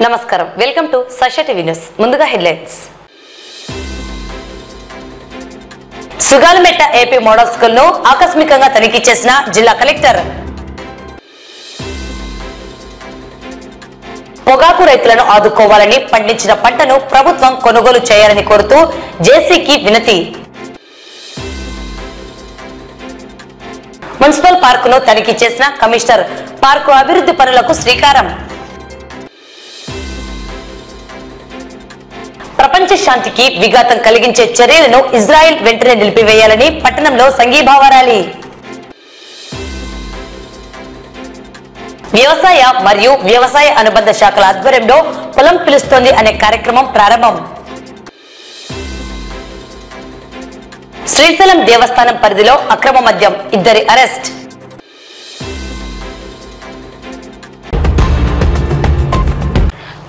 నమస్కారం welcome to సష TV news ముందుగా headlines సుగాలమెట్ట AP model school ను ఆకస్మికంగా తనిఖీ చేసిన జిల్లా కలెక్టర్ పొగాకు రైతులను ఆదుకోవాలని పండించిన పంటను ప్రభుత్వం కొనుగోలు చేయాలని కోరుతూ జేసీకి వినతి మున్సిపల్ పార్కును తనిఖీ చేసిన కమిషనర్ పార్కు అభివృద్ధి పనులకు శ్రీకారం ప్రపంచ శాంతికి విఘాతం కలిగించే చర్యలను ఇజ్రాయెల్ వెంటనే నిలిపివేయాలని పట్టణంలో సంఘీభావ ర్యాలీ వ్యవసాయ మరియు వ్యవసాయ అనుబంధ శాఖల ఆధ్వర్యంలో పొలం పిలుస్తోంది అనే కార్యక్రమం ప్రారంభం శ్రీశైలం దేవస్థానం పరిధిలో అక్రమ మద్యం 2 అరెస్ట్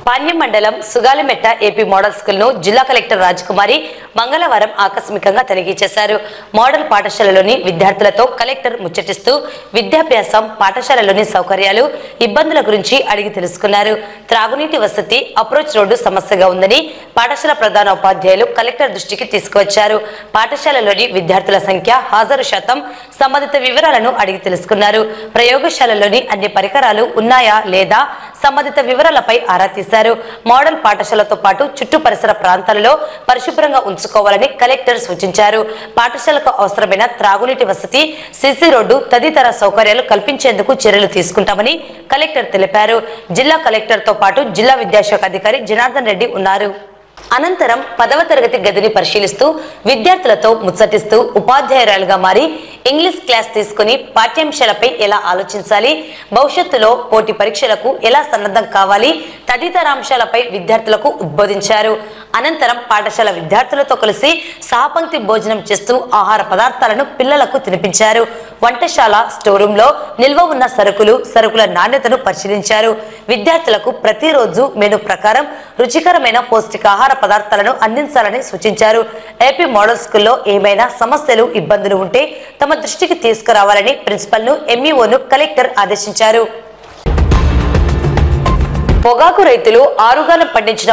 పాణ్యం మండలం సుగాలిమెట్ట ఏపీ మోడల్ స్కూల్ ను జిల్లా కలెక్టర్ రాజకుమారి మంగళవారం ఆకస్మికంగా తనిఖీ చేశారు. మోడల్ పాఠశాలలోని విద్యార్థులతో కలెక్టర్ ముచ్చటిస్తూ విద్యాభ్యాసం, పాఠశాలలోని సౌకర్యాలు, ఇబ్బందుల గురించి అడిగి తెలుసుకున్నారు. త్రాగునీటి వసతి, అప్రోచ్ రోడ్డు సమస్యగా ఉందని పాఠశాల ప్రధాన ఉపాధ్యాయులు కలెక్టర్ దృష్టికి తీసుకువచ్చారు. పాఠశాలలోని విద్యార్థుల సంఖ్య, హాజరు శాతం, సంబంధిత వివరాలను అడిగి తెలుసుకున్నారు. ప్రయోగశాలలోని అన్ని పరికరాలు ఉన్నాయా లేదా సంబంధిత వివరాలపై ఆరా తీశారు. మోడల్ పాఠశాలతో పాటు చుట్టూ పరిసర ప్రాంతాలలో పరిశుభ్రంగా ఉంచుకోవాలని కలెక్టర్ సూచించారు. పాఠశాలకు అవసరమైన త్రాగునీటి వసతి, సిసి రోడ్డు తదితర సౌకర్యాలు కల్పించేందుకు చర్యలు తీసుకుంటామని కలెక్టర్ తెలిపారు. జిల్లా కలెక్టర్ తో పాటు జిల్లా విద్యాశాఖ అధికారి జనార్దన్ రెడ్డి ఉన్నారు. అనంతరం 10వ తరగతి గదిని పరిశీలిస్తూ విద్యార్థులతో ముచ్చటిస్తూ ఉపాధ్యాయురాలుగా మారి ఇంగ్లీష్ క్లాస్ తీసుకుని పాఠ్యాంశాలపై ఎలా ఆలోచించాలి, భవిష్యత్తులో పోటీ పరీక్షలకు ఎలా సన్నద్ధం కావాలి తదితర అంశాలపై విద్యార్థులకు ఉద్బోధించారు. అనంతరం పాఠశాల విద్యార్థులతో కలిసి సహపంక్తి భోజనం చేస్తూ ఆహార పదార్థాలను పిల్లలకు తినిపించారు. వంటశాల స్టోర్ రూమ్ లో నిల్వ ఉన్న సరుకుల నాణ్యతను పరిశీలించారు. విద్యార్థులకు ప్రతిరోజు మెనూ ప్రకారం రుచికరమైన పౌష్టికాహార పదార్థాలను అందించాలని సూచించారు. ఏపీ మోడల్ స్కూల్లో ఏమైనా సమస్యలు, ఇబ్బందులు ఉంటే తమ దృష్టికి తీసుకురావాలని ప్రిన్సిపల్ ను, ఎంఈఓను కలెక్టర్ ఆదేశించారు. పొగాకు రైతులు ఆరుగాలం పండించిన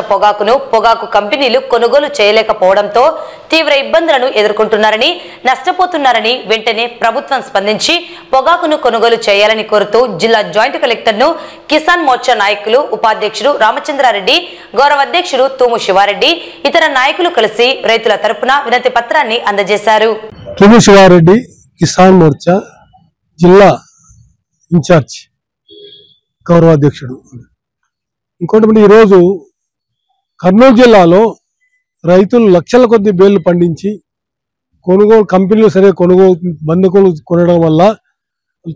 పొగాకు కంపెనీలు కొనుగోలు చేయలేకపోవడంతో తీవ్ర ఇబ్బందులను ఎదుర్కొంటున్నారని, నష్టపోతున్నారని వెంటనే ప్రభుత్వం స్పందించి పొగాకును కొనుగోలు చేయాలని కోరుతూ జిల్లా జాయింట్ కలెక్టర్ ను కిసాన్ మోర్చా నాయకులు, ఉపాధ్యక్షుడు రామచంద్రారెడ్డి, గౌరవ అధ్యక్షుడు తూము శివారెడ్డి, ఇతర నాయకులు కలిసి రైతుల తరపున వినతి పత్రాన్ని అందజేశారు. తూము శివారెడ్డి, కిసాన్ మోర్చా జిల్లా ఇన్ఛార్జ్, గౌరవ అధ్యక్షుడు. ఇంకోటి ఈరోజు కర్నూలు జిల్లాలో రైతులు లక్షల కొద్ది బేళ్లు పండించి కంపెనీలు బంధుకులు కొనడం వల్ల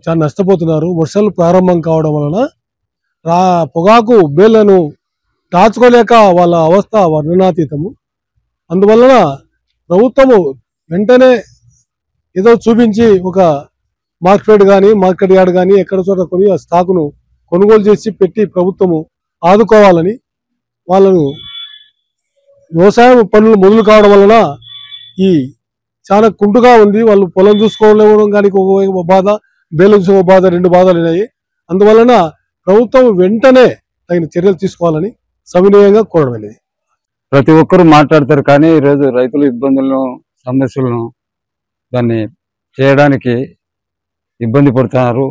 చాలా నష్టపోతున్నారు. వర్షాలు ప్రారంభం కావడం వలన పొగాకు బేళ్లను దాచుకోలేక వాళ్ళ అవస్థ వర్ణనాతీతము. అందువలన ప్రభుత్వము వెంటనే ఏదో చూపించి ఒక మార్కెట్ యార్డ్ కానీ ఎక్కడ చోట కొని ఆ స్టాకును కొనుగోలు చేసి పెట్టి ప్రభుత్వము ఆదుకోవాలని, వాళ్ళను వ్యవసాయం పనులు మొదలు కావడం వలన ఈ చాలా కుంటుగా ఉంది. వాళ్ళు పొలం చూసుకోవడం కానీ ఒక బాధ, బేలు చూసే ఒక బాధ, 2 బాధలు ఉన్నాయి. అందువలన ప్రభుత్వం వెంటనే తగిన చర్యలు తీసుకోవాలని సవినయంగా కోరడం అనేది. ప్రతి ఒక్కరు మాట్లాడతారు కానీ ఈరోజు రైతుల ఇబ్బందులను, సమస్యలను దాన్ని చేయడానికి ఇబ్బంది పడుతున్నారు.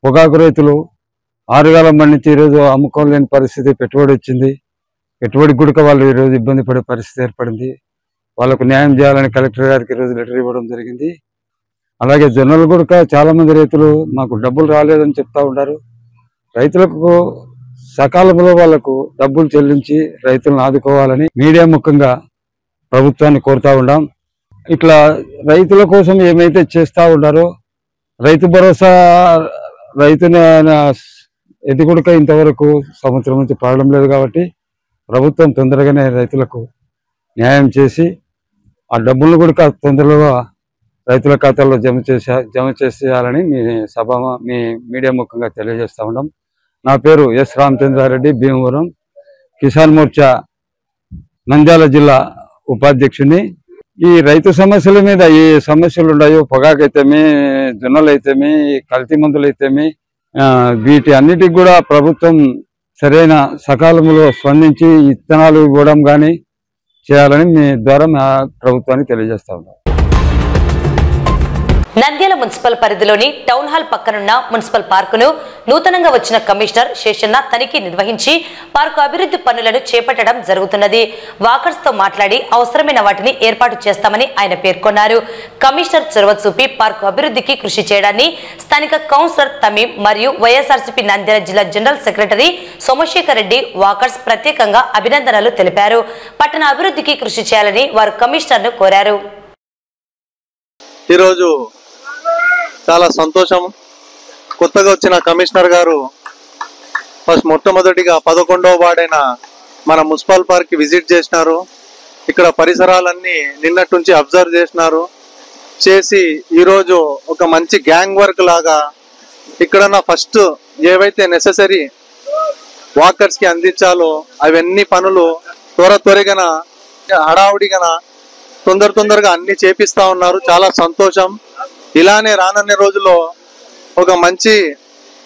పొగాకు రైతులు ఆరుగాలం పండించి ఈరోజు అమ్ముకోలేని పరిస్థితి, పెట్టుబడి వచ్చింది. పెట్టుబడి గుడక వాళ్ళు ఈరోజు ఇబ్బంది పడే పరిస్థితి ఏర్పడింది. వాళ్ళకు న్యాయం చేయాలని కలెక్టర్ గారికి ఈరోజు లెటర్ ఇవ్వడం జరిగింది. అలాగే జొన్నలు గుడక చాలా మంది రైతులు మాకు డబ్బులు రాలేదని చెప్తా ఉంటారు. రైతులకు సకాలంలో వాళ్లకు డబ్బులు చెల్లించి రైతులను ఆదుకోవాలని మీడియా ముఖంగా ప్రభుత్వాన్ని కోరుతా ఉన్నాం. ఇట్లా రైతుల కోసం ఏమైతే చేస్తూ ఉన్నారో రైతు భరోసా, రైతుని ఇది కూడా ఇంతవరకు సంవత్సరం నుంచి పడడం లేదు. కాబట్టి ప్రభుత్వం తొందరగానే రైతులకు న్యాయం చేసి ఆ డబ్బులను కూడా తొందరగా రైతుల ఖాతాల్లో జమ చేసేయాలని మీ మీడియా ముఖంగా తెలియజేస్తా ఉన్నాం. నా పేరు ఎస్ రామచంద్రారెడ్డి, భీమవరం కిసాన్ మోర్చా నంద్యాల జిల్లా ఉపాధ్యక్షుని. ఈ రైతు సమస్యల మీద ఏ సమస్యలు ఉన్నాయో, పొగాకైతేమి, జొన్నలు అయితేమి, కల్తీ మందులు అయితేమి, వీటి అన్నిటికి కూడా ప్రభుత్వం సరైన సకాలంలో స్పందించి విత్తనాలు ఇవ్వడం కానీ చేయాలని మీ ద్వారా మా ప్రభుత్వానికి తెలియజేస్తా ఉన్నాం. నంద్యాల మున్సిపల్ పరిధిలోని టౌన్ హాల్ పక్కనున్న మున్సిపల్ పార్కును నూతనంగా వచ్చిన కమిషనర్ శేషన్న తనిఖీ నిర్వహించి పార్కు అభివృద్ధి పనులను చేపట్టడం జరుగుతున్నది. వాకర్స్ తో మాట్లాడి అవసరమైన వాటిని ఏర్పాటు చేస్తామని ఆయన పేర్కొన్నారు. కమిషనర్ చొరవ చూపి పార్కు అభివృద్ధికి కృషి చేయడాన్ని స్థానిక కౌన్సిలర్ తమీం మరియు వైఎస్ఆర్సీపీ నంద్యాల జిల్లా general secretary Somasekhar Reddy walkers ప్రత్యేకంగా అభినందనలు తెలిపారు. పట్టణ అభివృద్ధికి కృషి చేయాలని వారు కమిషనర్ ను కోరారు. ఈరోజు చాలా సంతోషం. కొత్తగా వచ్చిన కమిషనర్ గారు మొట్టమొదటిగా 11వ వార్డైన మన మున్సిపల్ పార్క్ కి విజిట్ చేసినారు. ఇక్కడ పరిసరాలన్నీ నిన్నటి నుంచి అబ్జర్వ్ చేసి ఈరోజు ఒక మంచి గ్యాంగ్ వర్క్ లాగా ఇక్కడ ఫస్ట్ ఏవైతే నెసెసరీ వాకర్స్ కి అందించాలో అవన్నీ పనులు త్వరగా హడావుడిగా తొందరగా అన్ని చేపిస్తా ఉన్నారు. చాలా సంతోషం. ఇలానే రానున్న రోజుల్లో ఒక మంచి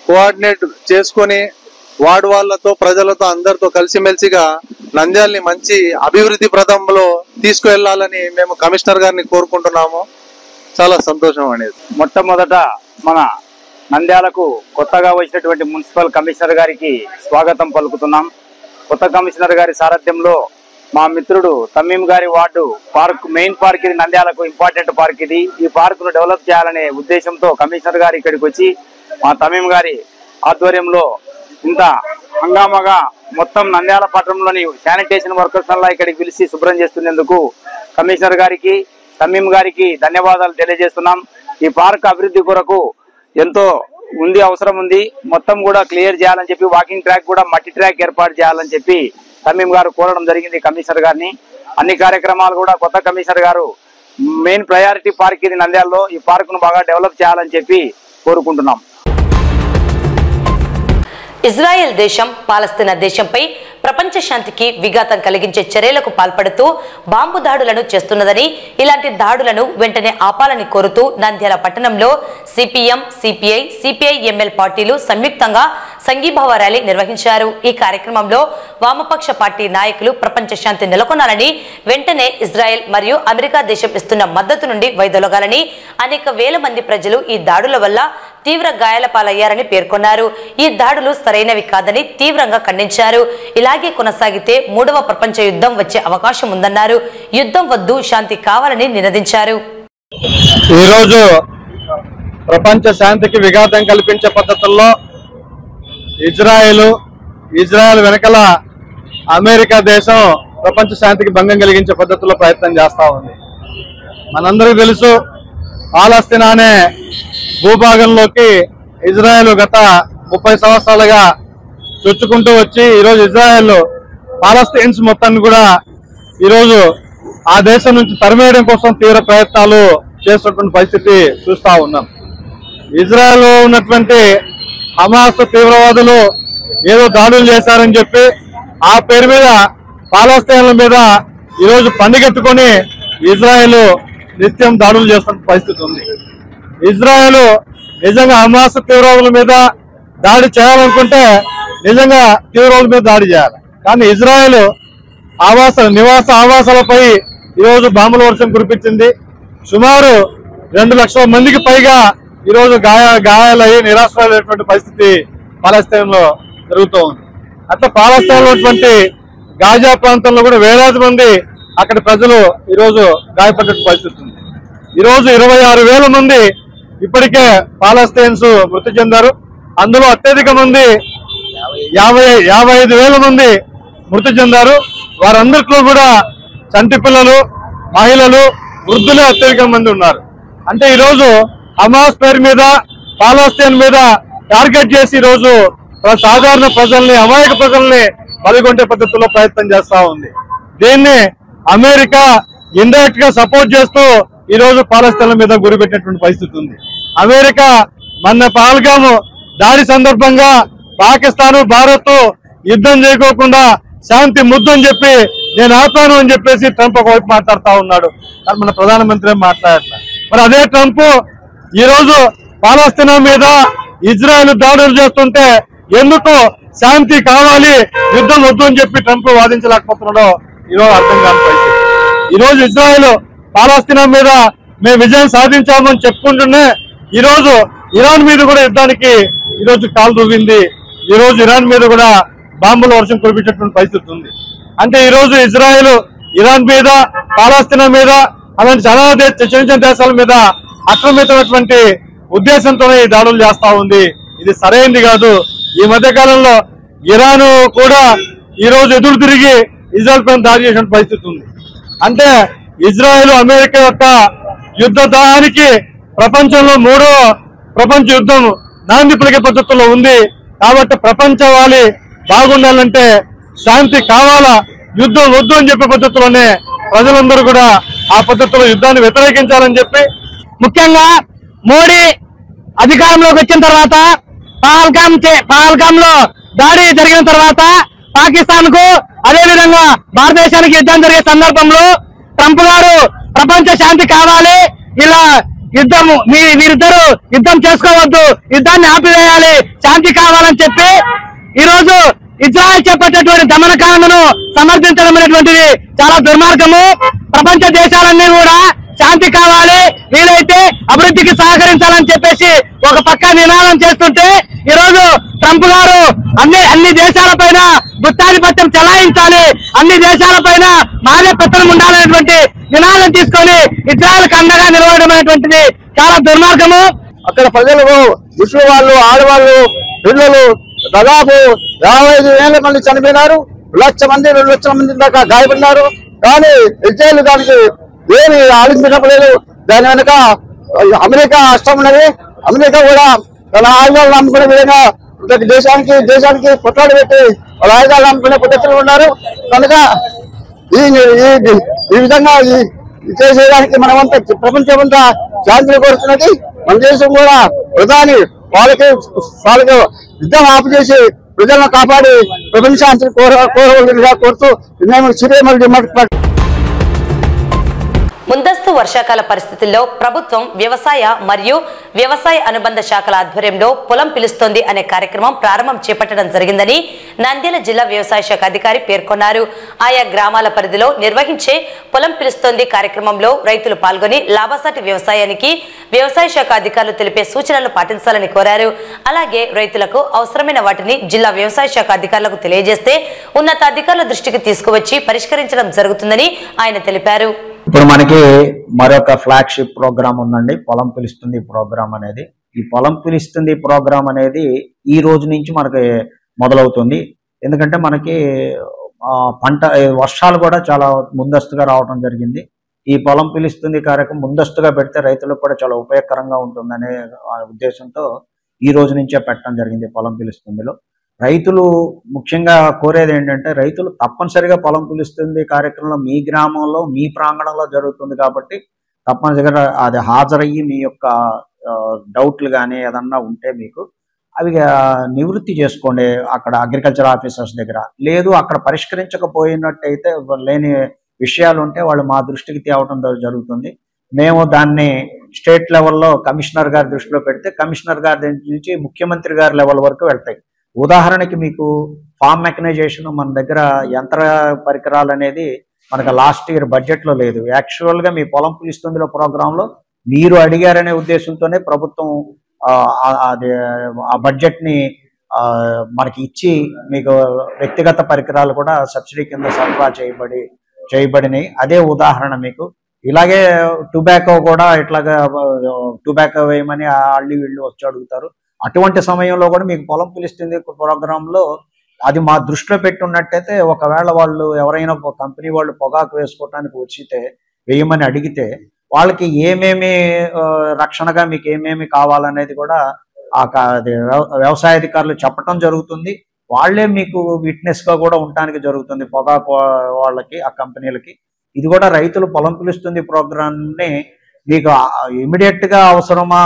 కోఆర్డినేట్ చేసుకొని వార్డు వాళ్ళతో ప్రజలతో అందరితో కలిసిమెలిసిగా నంద్యాలని మంచి అభివృద్ధి ప్రదంలో తీసుకువెళ్లాలని మేము కమిషనర్ గారిని కోరుకుంటున్నాము. చాలా సంతోషం అనేది. మొట్టమొదట మన నంద్యాలకు కొత్తగా వచ్చినటువంటి మున్సిపల్ కమిషనర్ గారికి స్వాగతం పలుకుతున్నాం. కొత్త కమిషనర్ గారి సారథ్యంలో మా మిత్రుడు తమీం గారి వార్డు పార్క్ మెయిన్ పార్క్ ఇది, నంద్యాలకు ఇంపార్టెంట్ పార్క్ ఇది. ఈ పార్క్ ను డెవలప్ చేయాలనే ఉద్దేశంతో కమిషనర్ గారు ఇక్కడికి వచ్చి మా తమీం గారి ఆధ్వర్యంలో ఇంత హంగామాగా మొత్తం నంద్యాల పట్టణంలోని శానిటేషన్ వర్కర్స్ అలా ఇక్కడికి పిలిచి శుభ్రం చేస్తున్నందుకు కమిషనర్ గారికి తమీం గారికి ధన్యవాదాలు తెలియజేస్తున్నాం. ఈ పార్క్ అభివృద్ధి కొరకు ఎంతో అవసరం ఉంది. మొత్తం కూడా క్లియర్ చేయాలని చెప్పి వాకింగ్ ట్రాక్ కూడా మట్టి ట్రాక్ ఏర్పాటు చేయాలని చెప్పి తమీం గారు కోరడం జరిగింది కమిషనర్ గారిని. అన్ని కార్యక్రమాలు కూడా కొత్త కమిషనర్ గారు మెయిన్ ప్రయారిటీ పార్క్ ఇది నంద్యాలలో, ఈ పార్క్ ను బాగా డెవలప్ చేయాలని చెప్పి కోరుకుంటున్నాం. ఇజ్రాయెల్ దేశం పాలస్తీనా దేశంపై ప్రపంచ శాంతికి విఘాతం కలిగించే చర్యలకు పాల్పడుతూ బాంబు దాడులను చేస్తున్నదని, ఇలాంటి దాడులను వెంటనే ఆపాలని కోరుతూ నంద్యాల పట్టణంలో సిపిఎం, సిపిఐ, సిపిఐఎంఎల్ పార్టీలు సంయుక్తంగా సంఘీభావ ర్యాలీ నిర్వహించారు. ఈ కార్యక్రమంలో వామపక్ష పార్టీ నాయకులు ప్రపంచ శాంతి నెలకొనాలని, వెంటనే ఇజ్రాయెల్ మరియు అమెరికా దేశం ఇస్తున్న మద్దతు నుండి వైదొలగాలని, అనేక వేల మంది ప్రజలు ఈ దాడుల వల్ల తీవ్ర గాయాల పాలయ్యారని పేర్కొన్నారు. ఈ దాడులు సరైనవి కాదని తీవ్రంగా ఖండించారు. ఇలాగే కొనసాగితే 3వ ప్రపంచ యుద్ధం వచ్చే అవకాశం ఉందన్నారు. యుద్ధం వద్దు, శాంతి కావాలని నినదించారు. ఈరోజు ప్రపంచ శాంతికి విఘాతం కల్పించే పద్ధతుల్లో ఇజ్రాయెల్ వెనకల అమెరికా దేశం ప్రపంచ శాంతికి భంగం కలిగించే పద్ధతుల్లో ప్రయత్నం చేస్తా ఉంది. మనందరికీ తెలుసు, పాలస్తీనా అనే భూభాగంలోకి ఇజ్రాయెల్ గత 30 సంవత్సరాలుగా చొచ్చుకుంటూ వచ్చి ఈరోజు ఇజ్రాయెల్ పాలస్తీన్స్ మొత్తాన్ని కూడా ఈరోజు ఆ దేశం నుంచి తరిమేయడం కోసం తీవ్ర ప్రయత్నాలు చేస్తున్నటువంటి పరిస్థితి చూస్తా ఉన్నాం. ఇజ్రాయెల్ లో ఉన్నటువంటి హమాస్ తీవ్రవాదులు ఏదో దాడులు చేశారని చెప్పి ఆ పేరు మీద పాలస్తీన్ల మీద ఈరోజు పండుగెత్తుకొని ఇజ్రాయెల్ నిత్యం దాడులు చేస్తున్న పరిస్థితి ఉంది. ఇజ్రాయెల్ నిజంగా హమాస్ తీవ్రవాదుల మీద దాడి చేయాలనుకుంటే నిజంగా తీవ్రవాదుల మీద దాడి చేయాలి. కానీ ఇజ్రాయెల్ నివాస ఆవాసాలపై ఈరోజు బాంబుల వర్షం కురిపించింది. సుమారు 2 లక్షల మందికి పైగా ఈరోజు గాయాలయ్యి నిరాశ్రయులైనటువంటి పరిస్థితి పాలస్తీన్ లో జరుగుతూ ఉంది. అట్లా పాలస్తీన్ లో ఉన్నటువంటి గాజా ప్రాంతంలో కూడా వేలాది మంది అక్కడి ప్రజలు ఈరోజు గాయపడ్డ పరిస్థితి ఉంది. ఈరోజు 26,000 మంది ఇప్పటికే పాలస్తీన్స్ మృతి చెందారు. అందులో అత్యధిక మంది 55,000 మంది మృతి చెందారు. వారందరిలో కూడా చంటి పిల్లలు, మహిళలు, వృద్ధులే అత్యధిక మంది ఉన్నారు. అంటే ఈరోజు హమాస్ పేరు మీద పాలస్తీన్ మీద టార్గెట్ చేసి ఈరోజు సాధారణ ప్రజల్ని, అమాయక ప్రజల్ని బలిగొంటే పద్ధతిలో ప్రయత్నం చేస్తా ఉంది. దీన్ని అమెరికా ఇండైరెక్ట్ గా సపోర్ట్ చేస్తూ ఈరోజు పాలస్తీన్ల మీద గురిపెట్టినటువంటి పరిస్థితి ఉంది. అమెరికా మొన్న పహల్గామ్ దాడి సందర్భంగా పాకిస్తాన్, భారత్ యుద్ధం చేయకోకుండా శాంతి ముద్దు అని చెప్పి నేను ఆపాను అని చెప్పేసి ట్రంప్ ఒకవైపు మాట్లాడుతూ ఉన్నాడు. కానీ మన ప్రధానమంత్రి మాట్లాడట్లేదు. మరి అదే ట్రంప్ ఈరోజు పాలస్తీనా మీద ఇజ్రాయెల్ దాడులు చేస్తుంటే ఎందుకు శాంతి కావాలి, యుద్ధం వద్దు అని చెప్పి ట్రంప్ వాదించలేకపోతున్నాడో ఈరోజు అర్థం కాని పరిస్థితి. ఈరోజు ఇజ్రాయెల్ పాలస్తీనా మీద మేము విజయం సాధించామని చెప్పుకుంటూనే ఈరోజు ఇరాన్ మీద కూడా యుద్ధానికి ఈరోజు కాలు దువ్వింది. ఈరోజు ఇరాన్ మీద కూడా బాంబుల వర్షం కురిపించేటువంటి పరిస్థితి ఉంది. అంటే ఈరోజు ఇజ్రాయెల్ ఇరాన్ మీద, పాలస్తీనా మీద, అలాంటి చాలా చిన్న చిన్న దేశాల మీద అక్రమితమైనటువంటి ఉద్దేశంతోనే ఈ దాడులు చేస్తా ఉంది. ఇది సరైనది కాదు. ఈ మధ్య కాలంలో ఇరాన్ కూడా ఈరోజు ఎదురు తిరిగి ఇజ్రాయెల్ పైన దాడి చేసిన పరిస్థితి ఉంది. అంటే ఇజ్రాయెల్ అమెరికా యొక్క యుద్ధ దానికి ప్రపంచంలో 3వ ప్రపంచ యుద్ధం నాంది పలికే పద్ధతుల్లో ఉంది. కాబట్టి ప్రపంచవాలి బాగుండాలంటే శాంతి కావాలా, యుద్ధం వద్దు అని చెప్పే పద్ధతిలోనే ప్రజలందరూ కూడా ఆ పద్ధతిలో యుద్ధాన్ని వ్యతిరేకించాలని చెప్పి, ముఖ్యంగా మోడీ అధికారంలోకి వచ్చిన తర్వాత పహల్గామ్ లో దాడి జరిగిన తర్వాత పాకిస్తాన్ కు అదే విధంగా భారతదేశానికి యుద్ధం జరిగే సందర్భంలో ట్రంప్ గారు ప్రపంచ శాంతి కావాలి, ఇలా మీరిద్దరు యుద్ధం చేసుకోవద్దు, యుద్ధాన్ని ఆపివేయాలి, శాంతి కావాలని చెప్పి ఈరోజు ఇజ్రాయెల్ చేపట్టేటువంటి దమనకాండను సమర్థించడం అనేటువంటిది చాలా దుర్మార్గము. ప్రపంచ దేశాలన్నీ కూడా శాంతి కావాలి, వీలైతే అభివృద్ధికి సహకరించాలని చెప్పేసి ఒక పక్క నినాదం చేస్తుంటే ఈరోజు ట్రంప్ గారు అన్ని దేశాలపైన గుత్తాధిపత్యం చెలాయించాలి, అన్ని దేశాలపైన మాదే పెత్తనం ఉండాలనేటువంటి నినాదం తీసుకొని ఇజ్రాయెల్ అండగా నిలవడం అనేటువంటిది చాలా దుర్మార్గము. అక్కడ ప్రజలకు ముస్లిం వాళ్ళు, ఆడవాళ్ళు, పిల్లలు దాదాపు 55,000 మంది చనిపోయినారు. 1,00,000 మంది 2 లక్షల మంది దాకా గాయపడినారు. కానీ ఇజ్రాయెల్ దానికి ఏమి ఆలోచించలేదు. దాని వెనుక అమెరికా అష్టం ఉన్నది. అమెరికా కూడా తన ఆయుధాలను నమ్ముకునే విధంగా దేశానికి కొట్లాడి పెట్టి వాళ్ళ ఆయుధాలు నమ్ముకునే పద్ధతులు ఉన్నారు. కనుక ఈ విధంగా చేసేదానికి మనమంతా ప్రపంచమంతా శాంతిని కోరుతున్నది. మన దేశం కూడా ప్రధాని వాళ్ళకి యుద్ధం ఆపు చేసి ప్రజలను కాపాడి ప్రపంచ శాంతిని కోరవలసిందిగా కోరుతూ మేము ముందస్తు వర్షాకాల పరిస్థితుల్లో ప్రభుత్వం వ్యవసాయ మరియు వ్యవసాయ అనుబంధ శాఖల ఆధ్వర్యంలో పొలం పిలుస్తోంది అనే కార్యక్రమం ప్రారంభం చేపట్టడం జరిగిందని నంద్యాల జిల్లా వ్యవసాయ శాఖ అధికారి పేర్కొన్నారు. ఆయా గ్రామాల పరిధిలో నిర్వహించే పొలం పిలుస్తోంది కార్యక్రమంలో రైతులు పాల్గొని లాభసాటి వ్యవసాయానికి వ్యవసాయ శాఖ అధికారులు తెలిపే సూచనలు పాటించాలని కోరారు. అలాగే రైతులకు అవసరమైన వాటిని జిల్లా వ్యవసాయ శాఖ అధికారులకు తెలియజేస్తే ఉన్నతాధికారుల దృష్టికి తీసుకువచ్చి పరిష్కరించడం జరుగుతుందని ఆయన తెలిపారు. ఇప్పుడు మనకి మరొక ఫ్లాగ్షిప్ ప్రోగ్రామ్ ఉందండి, పొలం పిలుస్తుంది ప్రోగ్రామ్ అనేది. ఈ పొలం పిలుస్తుంది ప్రోగ్రామ్ అనేది ఈ రోజు నుంచి మనకి మొదలవుతుంది. ఎందుకంటే మనకి వర్షాలు కూడా చాలా ముందస్తుగా రావడం జరిగింది. ఈ పొలం పిలుస్తుంది కార్యక్రమం ముందస్తుగా పెడితే రైతులకు కూడా చాలా ఉపయోగకరంగా ఉంటుందనే ఉద్దేశంతో ఈ రోజు నుంచే పెట్టడం జరిగింది పొలం పిలుస్తుందిలో. రైతులు ముఖ్యంగా కోరేది ఏంటంటే రైతులు తప్పనిసరిగా పొలం పిలుస్తుంది కార్యక్రమంలో మీ గ్రామంలో మీ ప్రాంగణంలో జరుగుతుంది కాబట్టి తప్పనిసరిగా అది హాజరయ్యి మీ యొక్క డౌట్లు కానీ ఏదన్నా ఉంటే మీకు అవి నివృత్తి చేసుకోండి అక్కడ అగ్రికల్చర్ ఆఫీసర్స్ దగ్గర. లేదు అక్కడ పరిష్కరించకపోయినట్టయితే లేని విషయాలు ఉంటే వాళ్ళు మా దృష్టికి తేవడం జరుగుతుంది. మేము దాన్ని స్టేట్ లెవెల్లో కమిషనర్ గారి దృష్టిలో పెడితే కమిషనర్ గారి నుంచి ముఖ్యమంత్రి గారి లెవెల్ వరకు వెళ్తాయి. ఉదాహరణకి మీకు ఫార్మ్ మెకనైజేషన్ మన దగ్గర యంత్ర పరికరాలు అనేది మనకు లాస్ట్ ఇయర్ బడ్జెట్లో లేదు. యాక్చువల్గా మీ పొలం పిలుస్తుందిలో ప్రోగ్రాంలో మీరు అడిగారనే ఉద్దేశంతోనే ప్రభుత్వం ఆ బడ్జెట్ని మనకి ఇచ్చి మీకు వ్యక్తిగత పరికరాలు కూడా సబ్సిడీ కింద సరఫరా చేయబడినాయి. అదే ఉదాహరణ మీకు. ఇలాగే టొబాకో కూడా ఇట్లాగా టొబాకో వేయమని వీళ్ళు వచ్చి అడుగుతారు. అటువంటి సమయంలో కూడా మీకు పొలం పిలుస్తుంది ప్రోగ్రాంలో అది మా దృష్టిలో పెట్టున్నట్టయితే ఒకవేళ వాళ్ళు ఎవరైనా కంపెనీ వాళ్ళు పొగాకు వేసుకోవటానికి వచ్చితే వేయమని అడిగితే వాళ్ళకి ఏమేమి రక్షణగా మీకు ఏమేమి కావాలనేది కూడా వ్యవసాయ అధికారులు చెప్పటం జరుగుతుంది. వాళ్లే మీకు విట్నెస్ గా కూడా ఉండటానికి జరుగుతుంది పొగాకు వాళ్ళకి, ఆ కంపెనీలకి. ఇది కూడా రైతులు పొలం పిలుస్తుంది ప్రోగ్రామ్ని మీకు ఇమీడియట్ గా అవసరమా,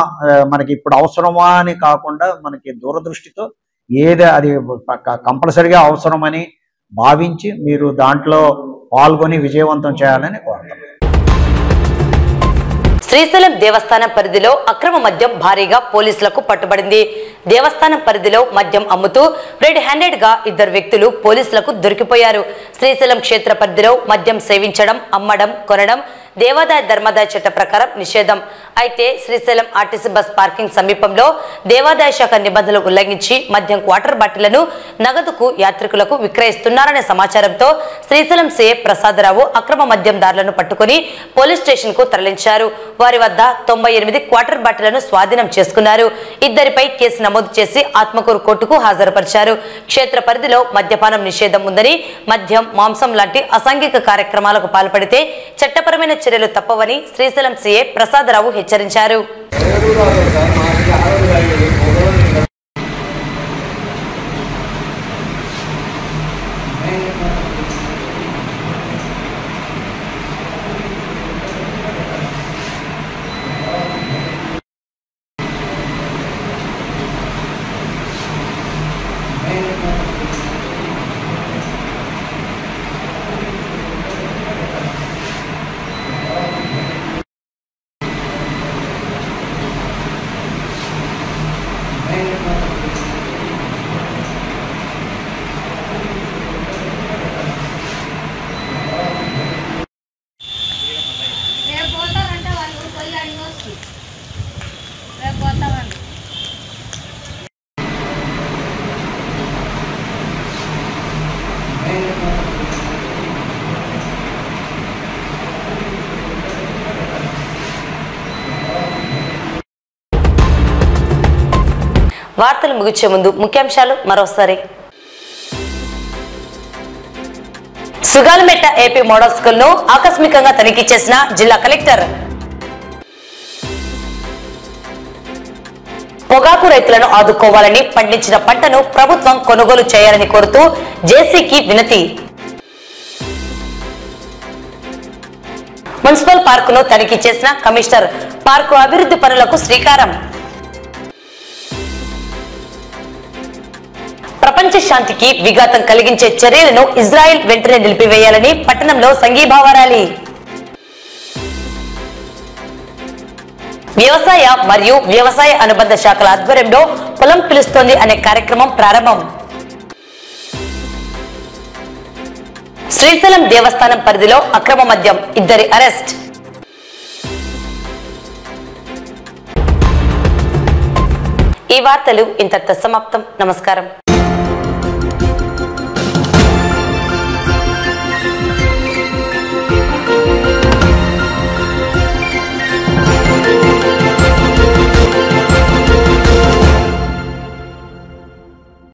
మనకి ఇప్పుడు అవసరమా అని కాకుండా మనకి దూరదృష్టితో ఏది అది కంపల్సరిగా అవసరమని భావించి మీరు దాంట్లో పాల్గొని విజయవంతం చేయాలని కోరుతాం. శ్రీశైలం దేవస్థానం పరిధిలో అక్రమ మద్యం భారీగా పోలీసులకు పట్టుబడింది. దేవస్థానం పరిధిలో మద్యం అమ్ముతూ రెడ్ హ్యాండెడ్ గా ఇద్దరు వ్యక్తులు పోలీసులకు దొరికిపోయారు. శ్రీశైలం క్షేత్ర పరిధిలో మద్యం సేవించడం, అమ్మడం, కొనడం దేవాదాయ ధర్మాదాయ చట్ట ప్రకారం నిషేధం. అయితే శ్రీశైలం ఆర్టీసీ బస్ పార్కింగ్ సమీపంలో దేవాదాయ శాఖ నిబంధనలు ఉల్లంఘించి మద్యం క్వార్టర్ బాటిళ్లను నగదుకు యాత్రికులకు విక్రయిస్తున్నారనే సమాచారంతో శ్రీశైలం సీఏ ప్రసాదరావు అక్రమ మద్యం దారులను పట్టుకుని పోలీస్ స్టేషన్ కు తరలించారు. వారి వద్ద 98 క్వార్టర్ బాటిళ్లను స్వాధీనం చేసుకున్నారు. ఇద్దరిపై కేసు నమోదు చేసి ఆత్మకూరు కోర్టుకు హాజరుపరిచారు. క్షేత్ర పరిధిలో మద్యపానం నిషేధం ఉందని, మద్యం, మాంసం లాంటి అసాంఘిక కార్యక్రమాలకు పాల్పడితే చట్టపరమైన చర్యలు తప్పవని శ్రీశైలం సీఏ ప్రసాదరావు హెచ్చరించారు. వార్తలు ముగించే ముందు ముఖ్యాంశాలు మరోసారి. సుగాలిమెట్ట ఏపీ మోడల్ స్కూల్ ను ఆకస్మికంగా తనిఖీ చేసిన జిల్లా కలెక్టర్. పొగాకు రైతులను ఆదుకోవాలని, పండించిన పంటను ప్రభుత్వం కొనుగోలు చేయాలని కోరుతూ జేసీకి వినతి. మున్సిపల్ పార్కును తనిఖీ చేసిన కమిషనర్. పార్కు అభివృద్ధి పనులకు శ్రీకారం. ప్రపంచ శాంతికి విఘాతం కలిగించే చర్యలను ఇజ్రాయెల్ వెంటనే నిలిపివేయాలని పట్టణంలో సంఘీభావ ర్యాలీ. వ్యవసాయ మరియు వ్యవసాయ అనుబంధ శాఖల ఆధ్వర్యంలో పొలం పిలుస్తోంది అనే కార్యక్రమం ప్రారంభం. శ్రీశైలం దేవస్థానం పరిధిలో అక్రమ మద్యం, ఇద్దరి అరెస్ట్. ఈ వార్తలు ఇంతటితో సమాప్తం. నమస్కారం.